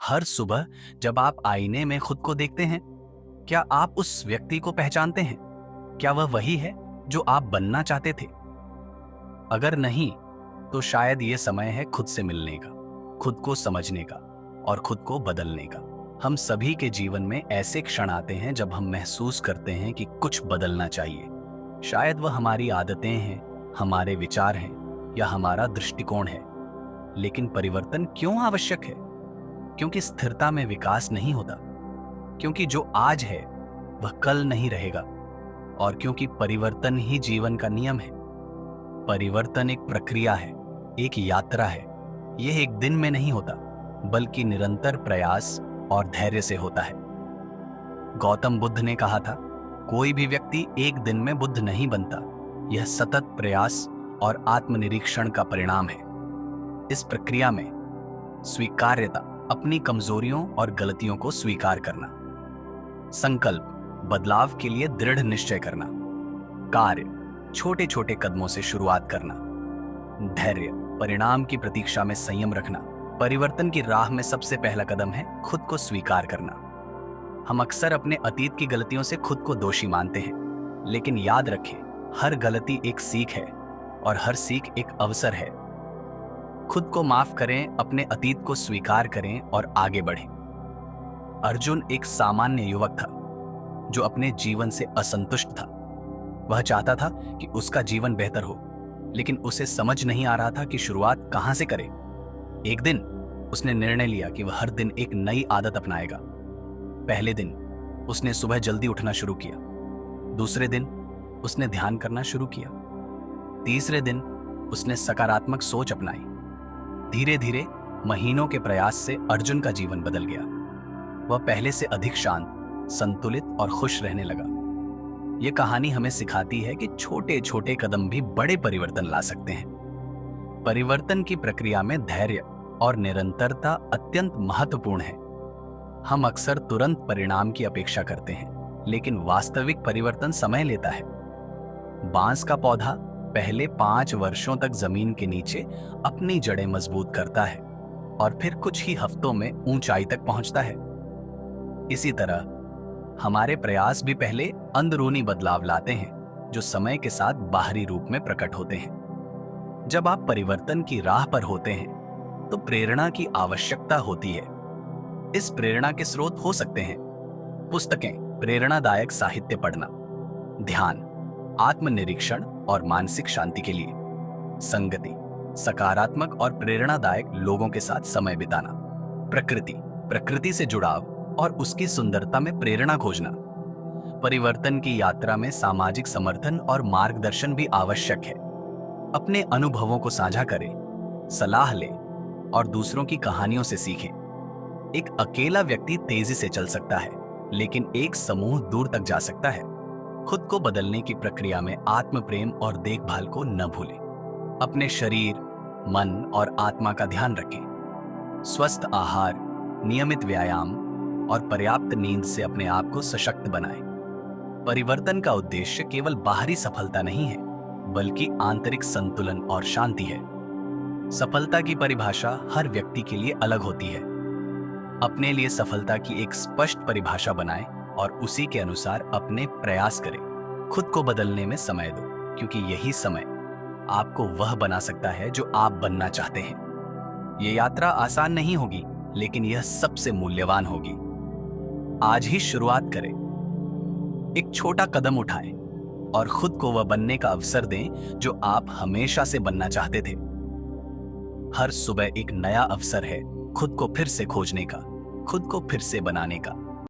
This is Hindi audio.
हर सुबह जब आप आईने में खुद को देखते हैं, क्या आप उस व्यक्ति को पहचानते हैं? क्या वह वही है जो आप बनना चाहते थे? अगर नहीं, तो शायद ये समय है खुद से मिलने का, खुद को समझने का और खुद को बदलने का। हम सभी के जीवन में ऐसे क्षण आते हैं जब हम महसूस करते हैं कि कुछ बदलना चाहिए। शायद वह हमारी आदतें हैं, हमारे विचार हैं या हमारा दृष्टिकोण है। लेकिन परिवर्तन क्यों आवश्यक है? क्योंकि स्थिरता में विकास नहीं होता, क्योंकि जो आज है वह कल नहीं रहेगा, और क्योंकि परिवर्तन ही जीवन का नियम है। परिवर्तन एक प्रक्रिया है, एक यात्रा है। यह एक दिन में नहीं होता, बल्कि निरंतर प्रयास और धैर्य से होता है। गौतम बुद्ध ने कहा था, कोई भी व्यक्ति एक दिन में बुद्ध नहीं बनता। यह सतत प्रयास और आत्मनिरीक्षण का परिणाम है। इस प्रक्रिया में स्वीकार्यता, अपनी कमजोरियों और गलतियों को स्वीकार करना, संकल्प, बदलाव के लिए दृढ़ निश्चय करना, कार्य, छोटे छोटे कदमों से शुरुआत करना, धैर्य, परिणाम की प्रतीक्षा में संयम रखना। परिवर्तन की राह में सबसे पहला कदम है खुद को स्वीकार करना। हम अक्सर अपने अतीत की गलतियों से खुद को दोषी मानते हैं, लेकिन याद रखें, हर गलती एक सीख है और हर सीख एक अवसर है। खुद को माफ करें, अपने अतीत को स्वीकार करें और आगे बढ़ें। अर्जुन एक सामान्य युवक था जो अपने जीवन से असंतुष्ट था। वह चाहता था कि उसका जीवन बेहतर हो, लेकिन उसे समझ नहीं आ रहा था कि शुरुआत कहां से करे। एक दिन उसने निर्णय लिया कि वह हर दिन एक नई आदत अपनाएगा। पहले दिन उसने सुबह जल्दी उठना शुरू किया। दूसरे दिन उसने ध्यान करना शुरू किया। तीसरे दिन उसने सकारात्मक सोच अपनाई। धीरे धीरे महीनों के प्रयास से अर्जुन का जीवन बदल गया। वह पहले से अधिक शांत, संतुलित और खुश रहने लगा। यह कहानी हमें सिखाती है कि छोटे छोटे कदम भी बड़े परिवर्तन ला सकते हैं। परिवर्तन की प्रक्रिया में धैर्य और निरंतरता अत्यंत महत्वपूर्ण है। हम अक्सर तुरंत परिणाम की अपेक्षा करते हैं, लेकिन वास्तविक परिवर्तन समय लेता है। बांस का पौधा पहले 5 वर्षों तक जमीन के नीचे अपनी जड़ें मजबूत करता है और फिर कुछ ही हफ्तों में ऊंचाई तक पहुंचता है। इसी तरह हमारे प्रयास भी पहले अंदरूनी बदलाव लाते हैं, जो समय के साथ बाहरी रूप में प्रकट होते हैं। जब आप परिवर्तन की राह पर होते हैं, तो प्रेरणा की आवश्यकता होती है। इस प्रेरणा के स्रोत हो सकते हैं पुस्तकें, प्रेरणादायक साहित्य पढ़ना, ध्यान, आत्मनिरीक्षण और मानसिक शांति के लिए, संगति, सकारात्मक और प्रेरणादायक लोगों के साथ समय बिताना, प्रकृति से जुड़ाव और उसकी सुंदरता में प्रेरणा खोजना। परिवर्तन की यात्रा में सामाजिक समर्थन और मार्गदर्शन भी आवश्यक है। अपने अनुभवों को साझा करें, सलाह लें और दूसरों की कहानियों से सीखें। एक अकेला व्यक्ति तेजी से चल सकता है, लेकिन एक समूह दूर तक जा सकता है। खुद को बदलने की प्रक्रिया में आत्म प्रेम और देखभाल को न भूलें। अपने शरीर, मन और आत्मा का ध्यान रखें। स्वस्थ आहार, नियमित व्यायाम और पर्याप्त नींद से अपने आप को सशक्त बनाएं। परिवर्तन का उद्देश्य केवल बाहरी सफलता नहीं है, बल्कि आंतरिक संतुलन और शांति है। सफलता की परिभाषा हर व्यक्ति के लिए अलग होती है। अपने लिए सफलता की एक स्पष्ट परिभाषा बनाएं और उसी के अनुसार अपने प्रयास करें। खुद को बदलने में समय दो, क्योंकि यही समय आपको वह बना सकता है जो आप बनना चाहते हैं। यह यात्रा आसान नहीं होगी, लेकिन यह सबसे मूल्यवान होगी। आज ही शुरुआत करें, एक छोटा कदम उठाएं और खुद को वह बनने का अवसर दें जो आप हमेशा से बनना चाहते थे। हर सुबह एक नया अवसर है खुद को फिर से खोजने का, खुद को फिर से बनाने का।